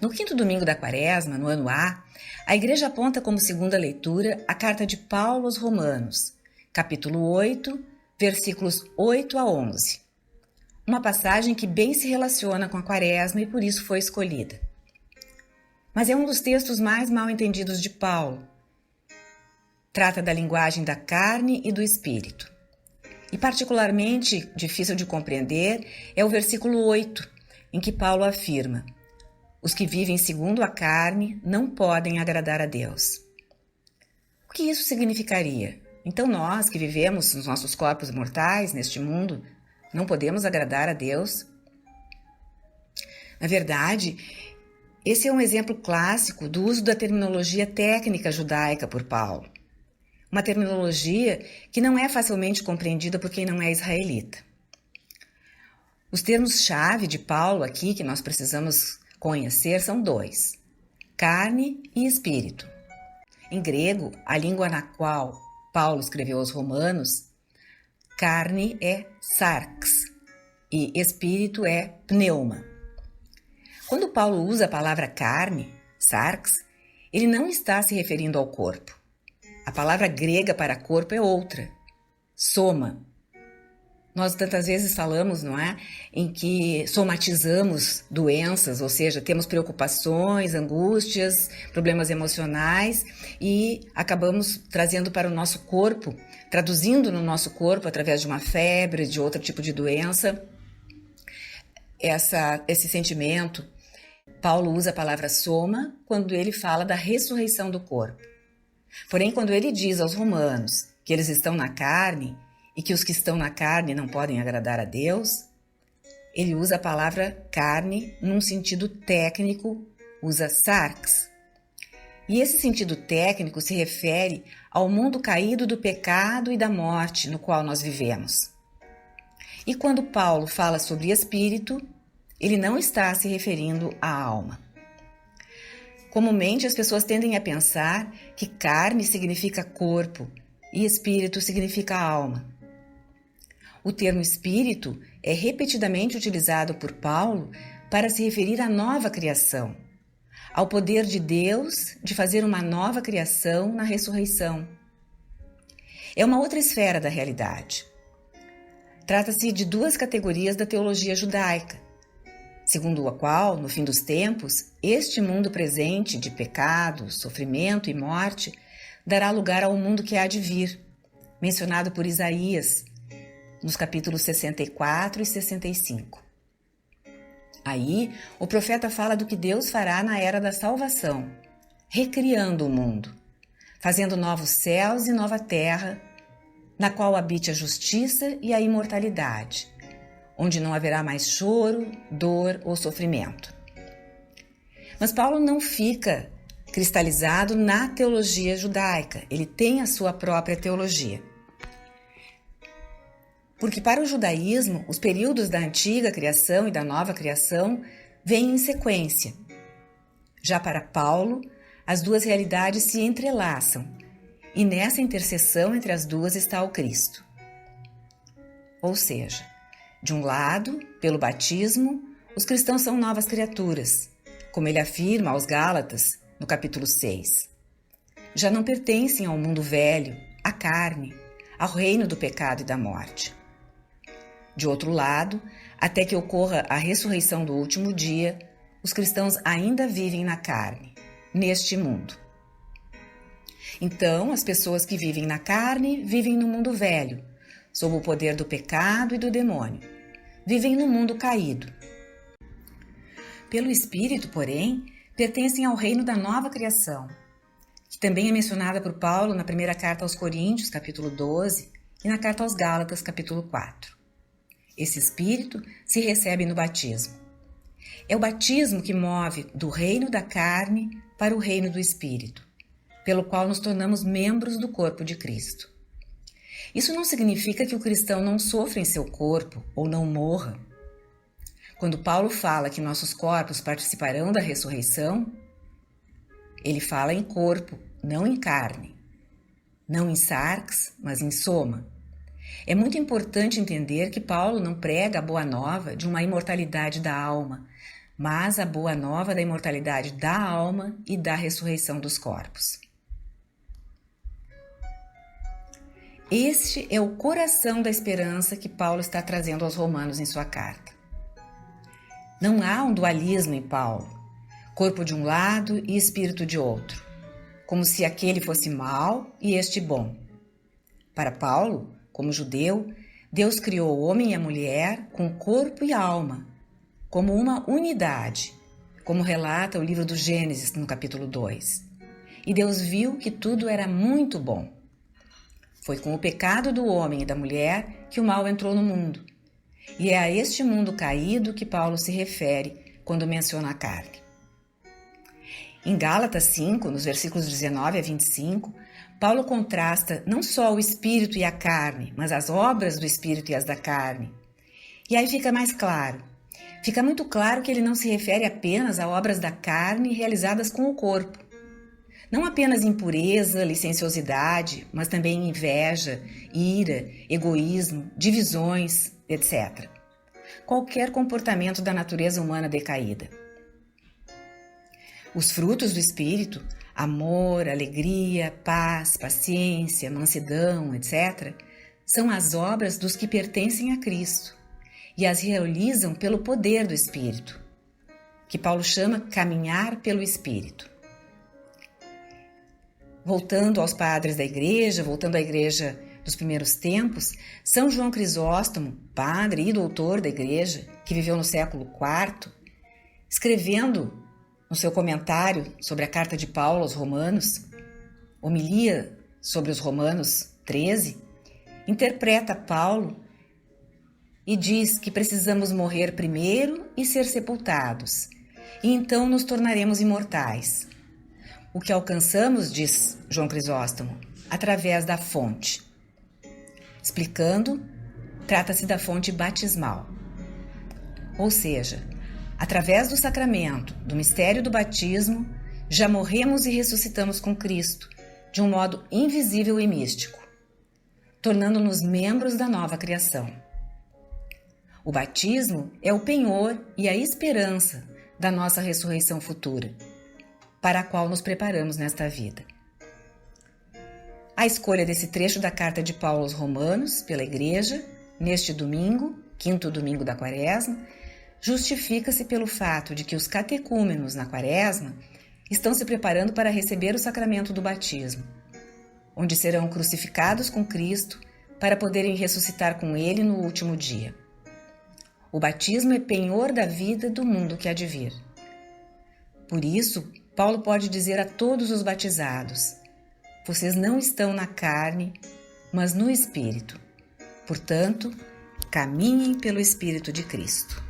No quinto domingo da Quaresma, no ano A Igreja aponta como segunda leitura a carta de Paulo aos Romanos, capítulo 8, versículos 8 a 11. Uma passagem que bem se relaciona com a Quaresma e por isso foi escolhida. Mas é um dos textos mais mal entendidos de Paulo. Trata da linguagem da carne e do espírito. E particularmente difícil de compreender é o versículo 8, em que Paulo afirma: os que vivem segundo a carne não podem agradar a Deus. O que isso significaria? Então nós que vivemos nos nossos corpos mortais neste mundo, não podemos agradar a Deus? Na verdade, esse é um exemplo clássico do uso da terminologia técnica judaica por Paulo. Uma terminologia que não é facilmente compreendida por quem não é israelita. Os termos-chave de Paulo aqui que nós precisamos conhecer são dois: carne e espírito. Em grego, a língua na qual Paulo escreveu aos Romanos, carne é sarx e espírito é pneuma. Quando Paulo usa a palavra carne, sarx, ele não está se referindo ao corpo. A palavra grega para corpo é outra, soma. Nós tantas vezes falamos, não é, em que somatizamos doenças, ou seja, temos preocupações, angústias, problemas emocionais e acabamos trazendo para o nosso corpo, traduzindo no nosso corpo através de uma febre, de outro tipo de doença, esse sentimento. Paulo usa a palavra soma quando ele fala da ressurreição do corpo. Porém, quando ele diz aos romanos que eles estão na carne e que os que estão na carne não podem agradar a Deus, ele usa a palavra carne num sentido técnico, usa sarx. E esse sentido técnico se refere ao mundo caído do pecado e da morte no qual nós vivemos. E quando Paulo fala sobre espírito, ele não está se referindo à alma. Comumente as pessoas tendem a pensar que carne significa corpo e espírito significa alma. O termo espírito é repetidamente utilizado por Paulo para se referir à nova criação, ao poder de Deus de fazer uma nova criação na ressurreição. É uma outra esfera da realidade. Trata-se de duas categorias da teologia judaica, segundo a qual, no fim dos tempos, este mundo presente de pecado, sofrimento e morte dará lugar ao mundo que há de vir, mencionado por Isaías, nos capítulos 64 e 65. Aí, o profeta fala do que Deus fará na era da salvação, recriando o mundo, fazendo novos céus e nova terra, na qual habite a justiça e a imortalidade, onde não haverá mais choro, dor ou sofrimento. Mas Paulo não fica cristalizado na teologia judaica, ele tem a sua própria teologia. Porque para o judaísmo, os períodos da antiga criação e da nova criação vêm em sequência. Já para Paulo, as duas realidades se entrelaçam, e nessa interseção entre as duas está o Cristo. Ou seja, de um lado, pelo batismo, os cristãos são novas criaturas, como ele afirma aos Gálatas, no capítulo 6. Já não pertencem ao mundo velho, à carne, ao reino do pecado e da morte. De outro lado, até que ocorra a ressurreição do último dia, os cristãos ainda vivem na carne, neste mundo. Então, as pessoas que vivem na carne vivem no mundo velho, sob o poder do pecado e do demônio. Vivem no mundo caído. Pelo Espírito, porém, pertencem ao reino da nova criação, que também é mencionada por Paulo na primeira carta aos Coríntios, capítulo 12, e na carta aos Gálatas, capítulo 4. Esse Espírito se recebe no batismo. É o batismo que move do reino da carne para o reino do Espírito, pelo qual nos tornamos membros do corpo de Cristo. Isso não significa que o cristão não sofra em seu corpo ou não morra. Quando Paulo fala que nossos corpos participarão da ressurreição, ele fala em corpo, não em carne. Não em sarx, mas em soma. É muito importante entender que Paulo não prega a boa nova de uma imortalidade da alma, mas a boa nova da imortalidade da alma e da ressurreição dos corpos. Este é o coração da esperança que Paulo está trazendo aos Romanos em sua carta. Não há um dualismo em Paulo, corpo de um lado e espírito de outro, como se aquele fosse mau e este bom. Para Paulo, como judeu, Deus criou o homem e a mulher com corpo e alma, como uma unidade, como relata o livro do Gênesis no capítulo 2. E Deus viu que tudo era muito bom. Foi com o pecado do homem e da mulher que o mal entrou no mundo. E é a este mundo caído que Paulo se refere quando menciona a carne. Em Gálatas 5, nos versículos 19 a 25, Paulo contrasta não só o espírito e a carne, mas as obras do espírito e as da carne. E aí fica mais claro. Fica muito claro que ele não se refere apenas a obras da carne realizadas com o corpo. Não apenas impureza, licenciosidade, mas também inveja, ira, egoísmo, divisões, etc. Qualquer comportamento da natureza humana decaída. Os frutos do Espírito, amor, alegria, paz, paciência, mansidão, etc., são as obras dos que pertencem a Cristo e as realizam pelo poder do Espírito, que Paulo chama caminhar pelo Espírito. Voltando aos padres da igreja, voltando à igreja dos primeiros tempos, São João Crisóstomo, padre e doutor da igreja, que viveu no século IV, escrevendo no seu comentário sobre a carta de Paulo aos Romanos, homilia sobre os Romanos 13, interpreta Paulo e diz que precisamos morrer primeiro e ser sepultados, e então nos tornaremos imortais. O que alcançamos, diz João Crisóstomo, através da fonte. Explicando, trata-se da fonte batismal. Ou seja, através do sacramento, do mistério do batismo, já morremos e ressuscitamos com Cristo, de um modo invisível e místico, tornando-nos membros da nova criação. O batismo é o penhor e a esperança da nossa ressurreição futura, para a qual nos preparamos nesta vida. A escolha desse trecho da carta de Paulo aos Romanos pela Igreja, neste domingo, 5º domingo da Quaresma, justifica-se pelo fato de que os catecúmenos na Quaresma estão se preparando para receber o sacramento do batismo, onde serão crucificados com Cristo para poderem ressuscitar com Ele no último dia. O batismo é penhor da vida do mundo que há de vir. Por isso, Paulo pode dizer a todos os batizados: vocês não estão na carne, mas no Espírito. Portanto, caminhem pelo Espírito de Cristo.